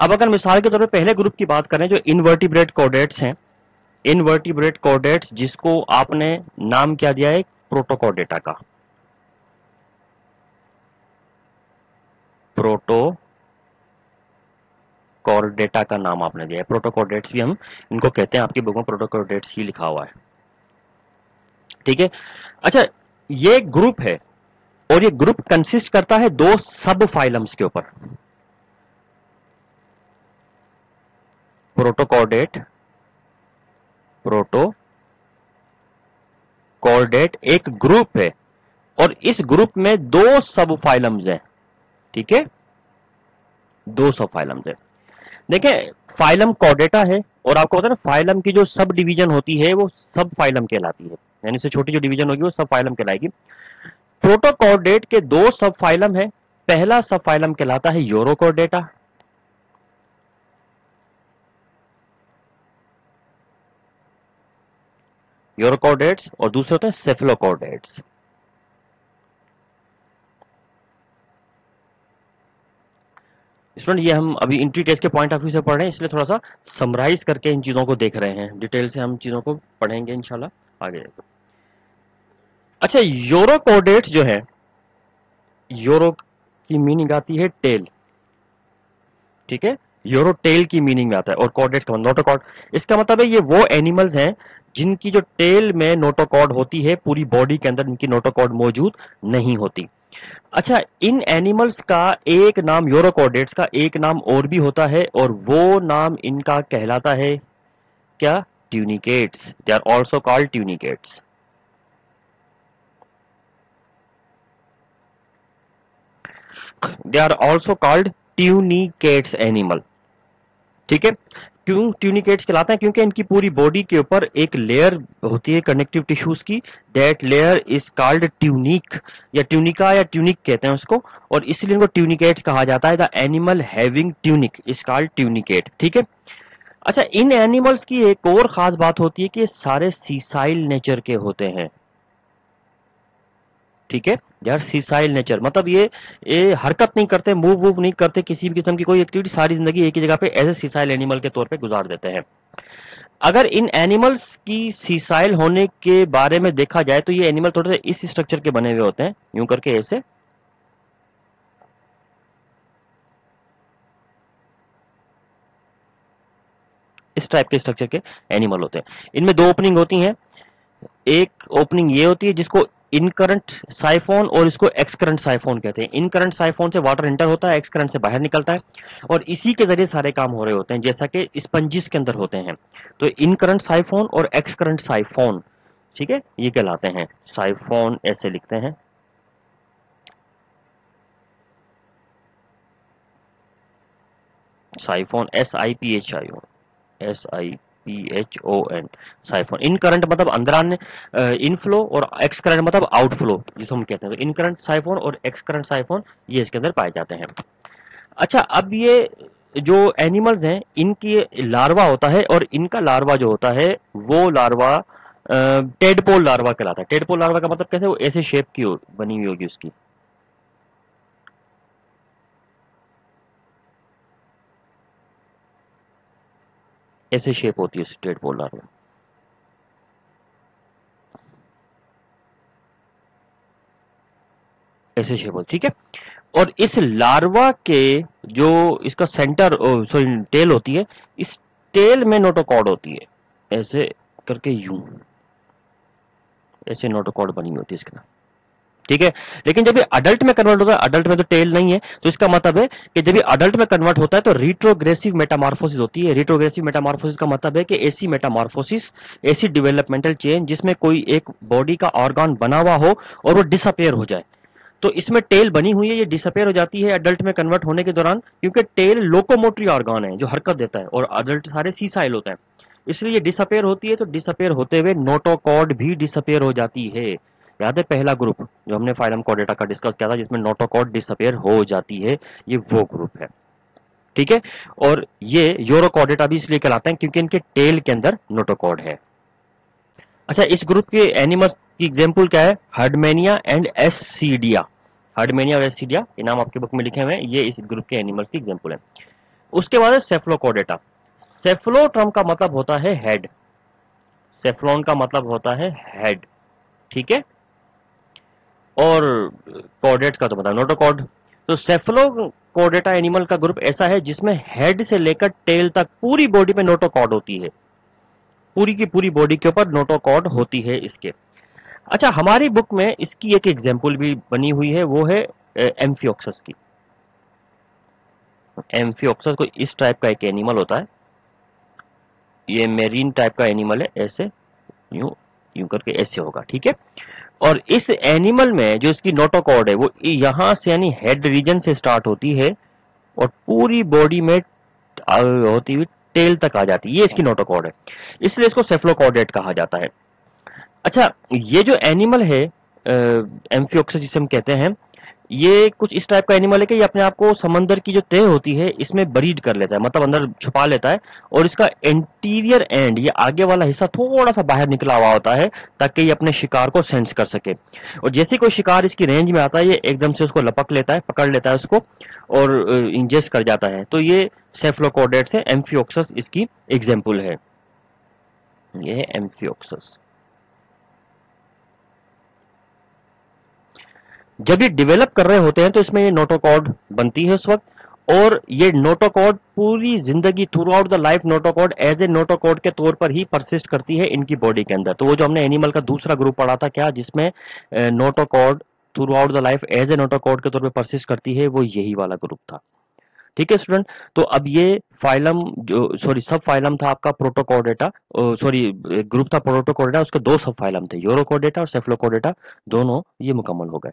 अब अगर मिसाल के तौर पे पहले ग्रुप की बात करें जो इनवर्टिब्रेट कॉर्डेट्स हैं, इनवर्टिब्रेट कॉर्डेट्स जिसको आपने नाम क्या दिया है प्रोटोकॉर्डेटा का, प्रोटोकॉर्डेटा का नाम आपने दिया है, प्रोटोकॉर्डेट्स भी हम इनको कहते हैं, आपकी बुक में प्रोटोकॉर्डेट्स ही लिखा हुआ है, ठीक है। अच्छा, ये ग्रुप है और ये ग्रुप कंसिस्ट करता है दो सब फाइलम्स के ऊपर, प्रोटोकॉर्डेट, प्रोटोकॉर्डेट एक ग्रुप है और इस ग्रुप में दो सब फाइलम्स हैं, ठीक है, दो सब फाइलम्स है। देखिए फाइलम कॉर्डेटा है और आपको पता है ना फाइलम की जो सब डिवीजन होती है वो सब फाइलम कहलाती है, यानी से छोटी जो डिवीजन होगी वो सब फाइलम कहलाएगी। प्रोटोकॉर्डेट के दो सब फाइलम है, पहला सब फाइलम कहलाता है यूरोकॉर्डेटा, यूरोकॉर्डेट्स, और दूसरे होते हैं सेफलोकॉर्डेट्स। स्टूडेंट ये हम अभी इंट्री टेस्ट के पॉइंट ऑफ व्यू से पढ़ रहे हैं, इसलिए थोड़ा सा समराइज करके इन चीजों को देख रहे हैं, डिटेल से हम चीजों को पढ़ेंगे इंशाल्लाह आगे। अच्छा, यूरोकॉर्डेट्स जो है, यूरो की मीनिंग आती है टेल, ठीक है, यूरो टेल की मीनिंग में आता है और कॉर्डेट्स का नोटोकॉर्ड, इसका मतलब है ये वो एनिमल्स हैं जिनकी जो टेल में नोटोकॉर्ड होती है, पूरी बॉडी के अंदर इनकी नोटोकॉर्ड मौजूद नहीं होती। अच्छा, इन एनिमल्स का एक नाम, यूरोकॉर्डेट्स का एक नाम और भी होता है और वो नाम इनका कहलाता है क्या, tunicates, they are also called tunicates. They are also called tunicates animal, ठीक है। क्यों ट्यूनिकेट्स कहलाते हैं, क्योंकि इनकी पूरी बॉडी के ऊपर एक लेयर होती है कनेक्टिव टिश्यूज की, that layer is called tunic या ट्यूनिका या ट्यूनिक कहते हैं उसको, और इसलिए इनको ट्यूनिकेट्स कहा जाता है। The animal having tunic is called tunicate, ठीक है। अच्छा, इन एनिमल्स की एक और खास बात होती है कि सारे सीसाइल नेचर के होते हैं, ठीक है, यार सीसाइल नेचर मतलब ये हरकत नहीं करते, मूव वूव नहीं करते, किसी भी किस्म की कोई एक्टिविटी, सारी जिंदगी एक ही जगह पे एज ए सीसाइल एनिमल के तौर पे गुजार देते हैं। अगर इन एनिमल्स की सीसाइल होने के बारे में देखा जाए तो ये एनिमल थोड़े से इस स्ट्रक्चर के बने हुए होते हैं, यूं करके ऐसे, इस टाइप के स्ट्रक्चर के एनिमल होते हैं। इनमें दो ओपनिंग होती हैं, एक ओपनिंग ये होती है जिसको इनकरंट साइफोन और इसको एक्सकरंट साइफोन कहते हैं। इनकरंट साइफोन से वाटर एंटर होता है, एक्सकरंट से बाहर निकलता है और इसी के जरिए सारे काम हो रहे होते हैं, जैसा कि स्पंजिस के अंदर होते हैं। तो इनकरंट साइफोन और एक्सकरंट साइफोन, ठीक है, ये कहलाते हैं साइफोन, ऐसे लिखते हैं, साइफोन, SIPHION, साइफोन। इन करंट मतलब अंदर आने, इनफ्लो, और एक्स करंट मतलब आउटफ्लो जिसको हम कहते हैं। तो इन करंट साइफोन और एक्स करंट साइफोन ये इसके अंदर पाए जाते हैं। अच्छा, अब ये जो एनिमल्स हैं इनकी लार्वा होता है और इनका लार्वा जो होता है वो लार्वा टेडपोल लार्वा कहलाता है। टेडपोल लार्वा का मतलब कैसे, वो ऐसे शेप की बनी हुई होगी उसकी, ऐसे शेप होती है टेडपोल लार्वा, ऐसे शेप होती, ठीक है। और इस लार्वा के जो इसका सेंटर, सॉरी टेल होती है, इस टेल में नोटोकॉर्ड होती है, ऐसे करके यूं, ऐसे नोटोकॉर्ड बनी होती है इसके नाम, ठीक है। लेकिन जब ये अडल्ट में कन्वर्ट होता है, अडल्ट में तो टेल नहीं है, तो इसका मतलब है कि जब ये अडल्ट में कन्वर्ट होता है तो रिट्रोग्रेसिव मेटामॉर्फोसिस होती है। रिट्रोग्रेसिव मेटामॉर्फोसिस का मतलब है कि ऐसी मेटामॉर्फोसिस, ऐसी डेवलपमेंटल चेंज जिसमें कोई एक बॉडी का ऑर्गन बना हुआ हो और वो डिसअपेयर हो जाए, तो इसमें टेल बनी हुई है, ये डिसअपेयर हो जाती है अडल्ट में कन्वर्ट होने के दौरान, क्योंकि टेल लोकोमोटरी ऑर्गन है जो हरकत देता है और अडल्ट सारे सीसाइल होते हैं, इसलिए ये डिसअपेयर होती है। तो डिसअपेयर होते हुए नोटोकॉर्ड भी डिसअपेयर हो जाती है। याद है पहला ग्रुप जो हमने फाइलम कॉर्डेटा का डिस्कस किया था जिसमें नोटोकॉर्ड डिसअपेयर हो जाती है, ये वो ग्रुप है, ठीक है। और ये यूरोकॉर्डेटा भी इसलिए कहलाते हैं क्योंकि इनके टेल के अंदर नोटोकॉर्ड है। अच्छा, इस ग्रुप के एनिमल्स की एग्जांपल क्या है, हर्डमेनिया एंड एससीडिया। हर्डमेनिया और एससीडिया, ये नाम आपके बुक में लिखे हुए हैं, ये इस ग्रुप के एनिमल्स की एग्जांपल है। उसके बाद है सेफलोकॉर्डेटा। सेफलोट्रम का मतलब होता है हेड, सेफ्लॉन का मतलब होता है हेड, ठीक है। और कॉर्डेट का तो मतलब नोटोकॉर्ड। तो सेफलोकॉर्डेटा एनिमल का ग्रुप ऐसा है जिसमें हेड से लेकर टेल तक पूरी बॉडी में नोटोकॉर्ड होती है, पूरी की पूरी बॉडी के ऊपर नोटोकॉर्ड होती है इसके। अच्छा, हमारी बुक में इसकी एक एग्जाम्पल भी बनी हुई है, वो है एम्फियोक्सस की। एम्फियोक्सस कोई इस टाइप का एक एनिमल होता है, ये मेरीन टाइप का एनिमल है, ऐसे यूं यूं करके ऐसे होगा, ठीक है। और इस एनिमल में जो इसकी नोटोकॉर्ड है वो यहां से यानी हेड रीजन से स्टार्ट होती है और पूरी बॉडी में होती हुई टेल तक आ जाती है, ये इसकी नोटोकॉर्ड है, इसलिए इसको सेफलोकॉर्डेट कहा जाता है। अच्छा, ये जो एनिमल है एम्फियोक्सस जिसे हम कहते हैं, ये कुछ इस टाइप का एनिमल है कि ये अपने आप को समंदर की जो तह होती है इसमें बरीड कर लेता है, मतलब अंदर छुपा लेता है, और इसका इंटीरियर एंड, ये आगे वाला हिस्सा थोड़ा सा बाहर निकला हुआ होता है ताकि ये अपने शिकार को सेंस कर सके। और जैसे कोई शिकार इसकी रेंज में आता है ये एकदम से उसको लपक लेता है, पकड़ लेता है उसको और इंजेस्ट कर जाता है। तो ये सेफलोकॉर्डेट्स है, एम्फियोक्सस इसकी एग्जाम्पल है। ये है एम्फियोक्सस। जब ये डेवलप कर रहे होते हैं तो इसमें ये नोटोकॉर्ड बनती है उस वक्त, और ये नोटोकॉर्ड पूरी जिंदगी throughout the life notochord as a notochord के तौर पर ही परसिस्ट करती है इनकी बॉडी के अंदर। तो वो जो हमने एनिमल का दूसरा ग्रुप पढ़ा था क्या, जिसमें notochord throughout the life as a notochord के तौर पर परसिस्ट करती है, वो यही वाला ग्रुप था, ठीक है स्टूडेंट। तो अब ये फाइलम जो सॉरी सब फाइलम था आपका प्रोटोकॉर्डेटा, सॉरी ग्रुप था प्रोटोकॉर्डेटा, उसके दो सब फाइलम थे, यूरोकॉर्डेटा और सेफलोकॉर्डेटा, दोनों ये मुकम्मल हो गए।